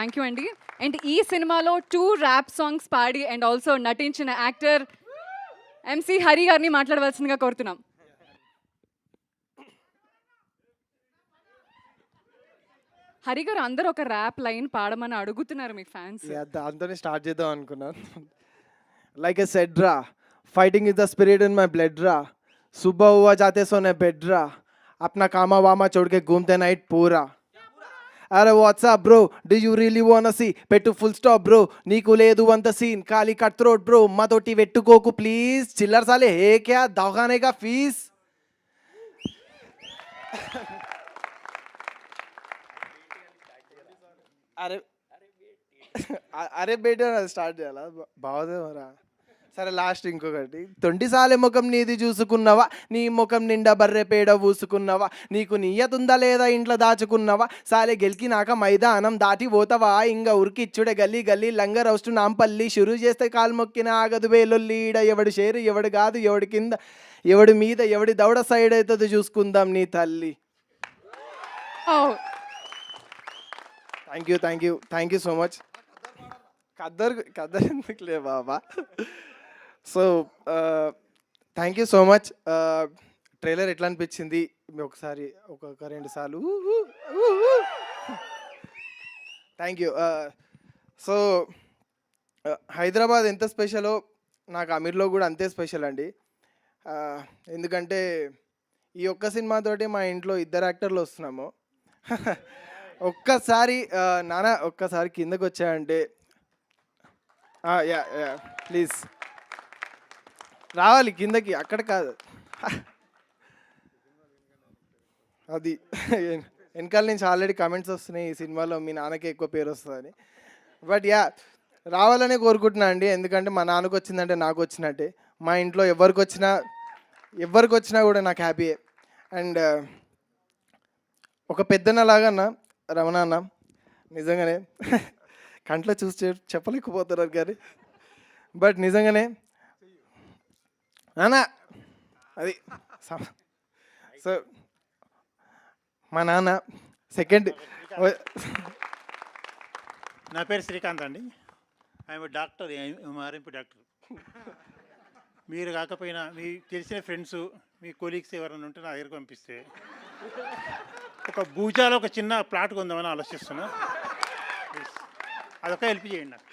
Thank you అండి. And ఈ సినిమాలో 2 ర్యాప్ సాంగ్స్ పాడి అండ్ ఆల్సో నటించిన యాక్టర్ ఎంసీ హరి గారిని మాట్లాడవలసిందిగా కోరుతున్నాం. హరి గారు అందరూ ఒక ర్యాప్ లైన్ పాడమని అడుగుతున్నారు మీ ఫ్యాన్స్. దాంతోనే స్టార్ట్ చేద్దాం అనుకున్నాను. లైక్ ఎ సెడ్ రా, fighting is the spirit in my blood రా, सुबह हुआ जाते सोने बेड रा, अपना कामा वामा छोड़ के घूमते नाइट पूरा. అరే WhatsApp bro, do you really want see, పెట్టు ఫుల్ స్టాప్ బ్రో, నీకు లేదు అంత సీన్, ఖాళీ కట్ త్రోట్ బ్రో, మాతోటి పెట్టుకోకు ప్లీజ్, చిల్లర సాలే హే క్యా దవాఖానే కా ఫీజ్. అరే అరే బేట స్టార్ట్ చేయాలా, బాగుంది మరా. సరే లాస్ట్ ఇంకొకటి, 20 సార్లు ముఖం నీది చూసుకున్నావా, నీ ముఖం నిండా బర్రె పేడ పూసుకున్నావా, నీకు నియ్యతుందా లేదా ఇంట్లో దాచుకున్నావా, సాలే గెలికినాక మైదానం దాటి పోతావా, ఇంకా ఉరికిచ్చుడే గల్లీ గల్లీ లంగ రౌస్టు నాంపల్లి, షురు చేస్తే కాలు మొక్కిన ఆగదు వేలొల్లీడ, ఎవడు షేరు ఎవడు కాదు ఎవడి కింద ఎవడి మీద ఎవడి దౌడ సైడ్ అవుతుంది చూసుకుందాం నీ తల్లి. Thank you so much. కద్దరు ఎందుకులే బాబా. So thank you so much. Trailer ఎట్లా అనిపించింది ఒకసారి ఒక 2 సార్లు. Thank you. సో హైదరాబాద్ ఎంత స్పెషలో నాకు అమీర్లో కూడా అంతే స్పెషల్ అండి. ఎందుకంటే ఈ ఒక్క సినిమాతోటి మా ఇంట్లో 2 యాక్టర్లు వస్తున్నాము. ఒక్కసారి నాన్న ఒక్కసారి కిందకు వచ్చాయంటే, యా ప్లీజ్ రావాలి కిందకి, అక్కడ కాదు అది. వెనకాల నుంచి ఆల్రెడీ కమెంట్స్ వస్తున్నాయి ఈ సినిమాలో మీ నాన్నకి ఎక్కువ పేరు వస్తుందని. బట్ యా రావాలనే కోరుకుంటున్నా అండి, ఎందుకంటే మా నాన్నకు వచ్చిందంటే నాకు వచ్చినట్టే, మా ఇంట్లో ఎవరికి వచ్చినా కూడా నాకు హ్యాపీయే. అండ్ ఒక పెద్దన్నలాగా రమణ అన్న నిజంగానే కంట్లో చూసి చెప్పలేకపోతున్నారు కానీ, బట్ నిజంగానే నాన్న అది. సో మా నాన్న సెకండ్. నా పేరు శ్రీకాంత్ అండి, ఐఎమ్ డాక్టర్, ఎంఆర్ఎంపీ డాక్టర్. మీరు కాకపోయినా మీ తెలిసిన ఫ్రెండ్స్ మీ కొలీగ్స్ ఎవరైనా ఉంటే నా దగ్గరకు పంపిస్తే ఒక భూజాలో ఒక చిన్న ప్లాట్ కొందామని ఆలోచిస్తున్నా, అదొక హెల్ప్ చేయండి నాకు.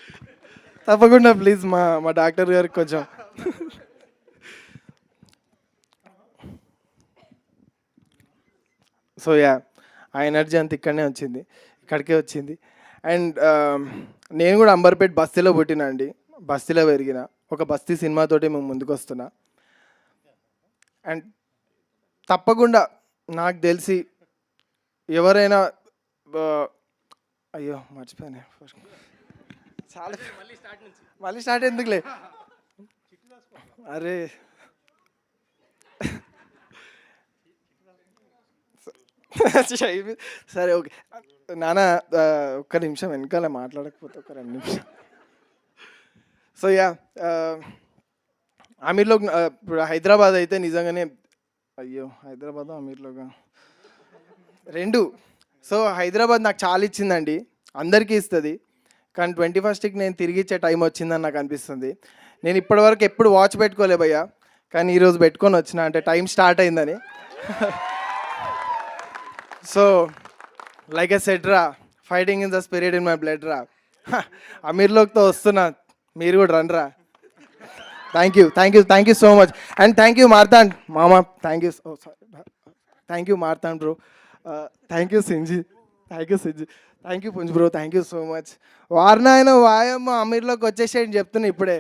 తప్పకుండా ప్లీజ్ మా డాక్టర్ గారికి కొంచెం. సో యా ఆ ఎనర్జీ అంత ఇక్కడనే వచ్చింది, ఇక్కడికే వచ్చింది. అండ్ నేను కూడా అంబర్పేట్ బస్తీలో పుట్టినా అండి, బస్తీలో పెరిగిన. ఒక బస్తీ సినిమాతోటి మేము ముందుకు వస్తున్నా. అండ్ తప్పకుండా నాకు తెలిసి ఎవరైనా అయ్యో మర్చిపోయాను, చాలా మళ్ళీ స్టార్ట్ ఎందుకులే. అరే సరే ఓకే నాన్న, ఒక్క నిమిషం వెనకాల మాట్లాడకపోతే ఒక 2 నిమిషం. సో యా అమీర్లో ఇప్పుడు హైదరాబాద్ అయితే నిజంగానే, అయ్యో హైదరాబాద్ అమీర్లోగా 2. సో హైదరాబాద్ నాకు చాలా ఇచ్చిందండి, అందరికీ ఇస్తుంది. కానీ 21st నేను తిరిగి ఇచ్చే టైం వచ్చిందని నాకు అనిపిస్తుంది. నేను ఇప్పటివరకు ఎప్పుడు వాచ్ పెట్టుకోలే భయ్యా, కానీ ఈరోజు పెట్టుకొని వచ్చిన, అంటే టైం స్టార్ట్ అయిందని. సో లైక్ ఎ సెడ్ రా, fighting in the spirit in my blood రా, అమీర్లోక్తో వస్తున్నా, మీరు కూడా రండ్రా. Thank you so much. And thank you Marthand మామ, thank you Marthand bro, thank you సింజీ, thank you Punj bro, thank you so much. వారినాయన వాయమ్మ అమీర్లోకి వచ్చేసేయండి చెప్తున్నా ఇప్పుడే.